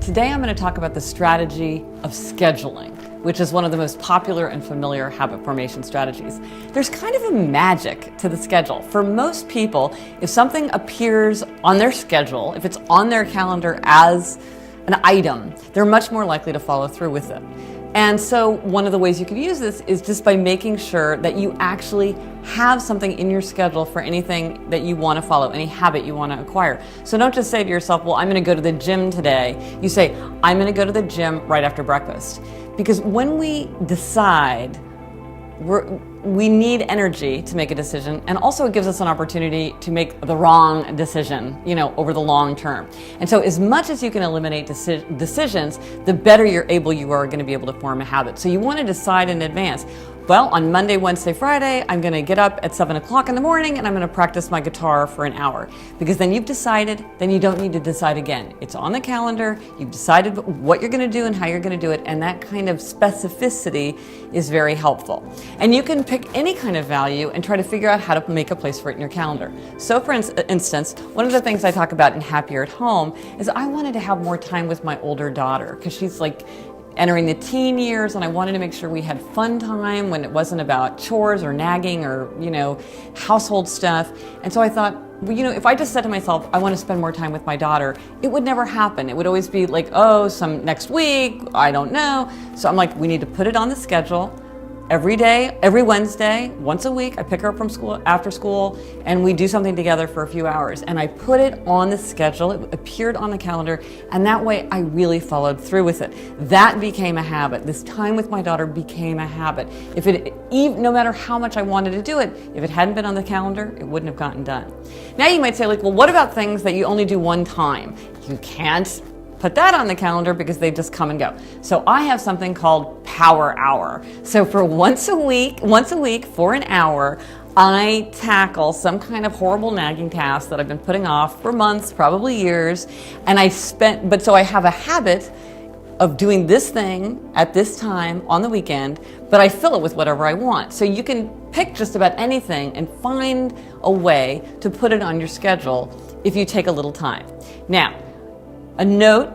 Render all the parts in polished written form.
Today I'm going to talk about the strategy of scheduling, which is one of the most popular and familiar habit formation strategies. There's kind of a magic to the schedule. For most people, if something appears on their schedule, if it's on their calendar as an item, they're much more likely to follow through with it. And so one of the ways you could use this is just by making sure that you actually have something in your schedule for anything that you want to follow, any habit you want to acquire. So don't just say to yourself, well, I'm going to go to the gym today. You say, I'm going to go to the gym right after breakfast. Because when we decide, we need energy to make a decision, and also it gives us an opportunity to make the wrong decision, over the long term. And so as much as you can eliminate decisions, the better you are going to be able to form a habit. So you want to decide in advance. Well, on Monday, Wednesday, Friday, I'm going to get up at 7 o'clock in the morning and I'm going to practice my guitar for an hour. Because then you've decided, then you don't need to decide again. It's on the calendar, you've decided what you're going to do and how you're going to do it, and that kind of specificity is very helpful. And you can pick any kind of value and try to figure out how to make a place for it in your calendar. So for instance, one of the things I talk about in Happier at Home is I wanted to have more time with my older daughter because she's like entering the teen years, and I wanted to make sure we had fun time when it wasn't about chores or nagging or, household stuff. And so I thought, well, if I just said to myself, I want to spend more time with my daughter, it would never happen. It would always be like, some next week, I don't know. So I'm like, we need to put it on the schedule. Every day, every Wednesday, once a week, I pick her up from school, after school, and we do something together for a few hours. And I put it on the schedule, it appeared on the calendar, and that way I really followed through with it. That became a habit. This time with my daughter became a habit. No matter how much I wanted to do it, if it hadn't been on the calendar, it wouldn't have gotten done. Now you might say, well, what about things that you only do one time? You can't put that on the calendar because they just come and go. So I have something called Power Hour. So for once a week for an hour, I tackle some kind of horrible nagging task that I've been putting off for months, probably years, and so I have a habit of doing this thing at this time on the weekend, but I fill it with whatever I want. So you can pick just about anything and find a way to put it on your schedule if you take a little time. Now, a note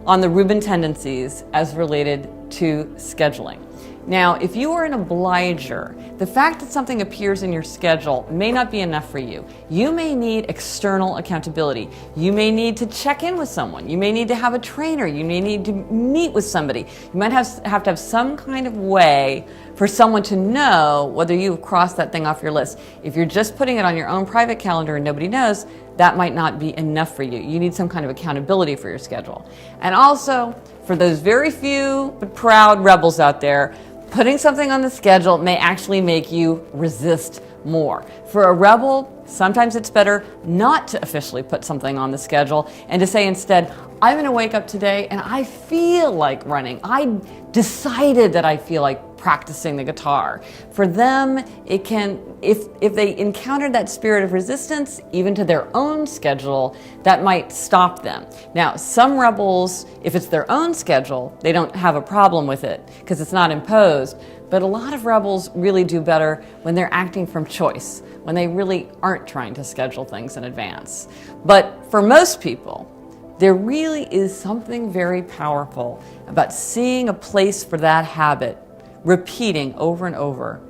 on the Rubin tendencies as related to scheduling. Now, if you are an obliger, the fact that something appears in your schedule may not be enough for you. You may need external accountability. You may need to check in with someone. You may need to have a trainer. You may need to meet with somebody. You might have to have some kind of way for someone to know whether you've crossed that thing off your list. If you're just putting it on your own private calendar and nobody knows, that might not be enough for you. You need some kind of accountability for your schedule. And also, for those very few but proud rebels out there, putting something on the schedule may actually make you resist more. For a rebel, sometimes it's better not to officially put something on the schedule and to say instead, I'm going to wake up today and I feel like running. I decided that I feel like practicing the guitar. For them, it can, if they encounter that spirit of resistance, even to their own schedule, that might stop them. Now, some rebels, if it's their own schedule, they don't have a problem with it because it's not imposed. But a lot of rebels really do better when they're acting from choice, when they really aren't trying to schedule things in advance. But for most people, there really is something very powerful about seeing a place for that habit repeating over and over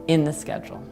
in the schedule.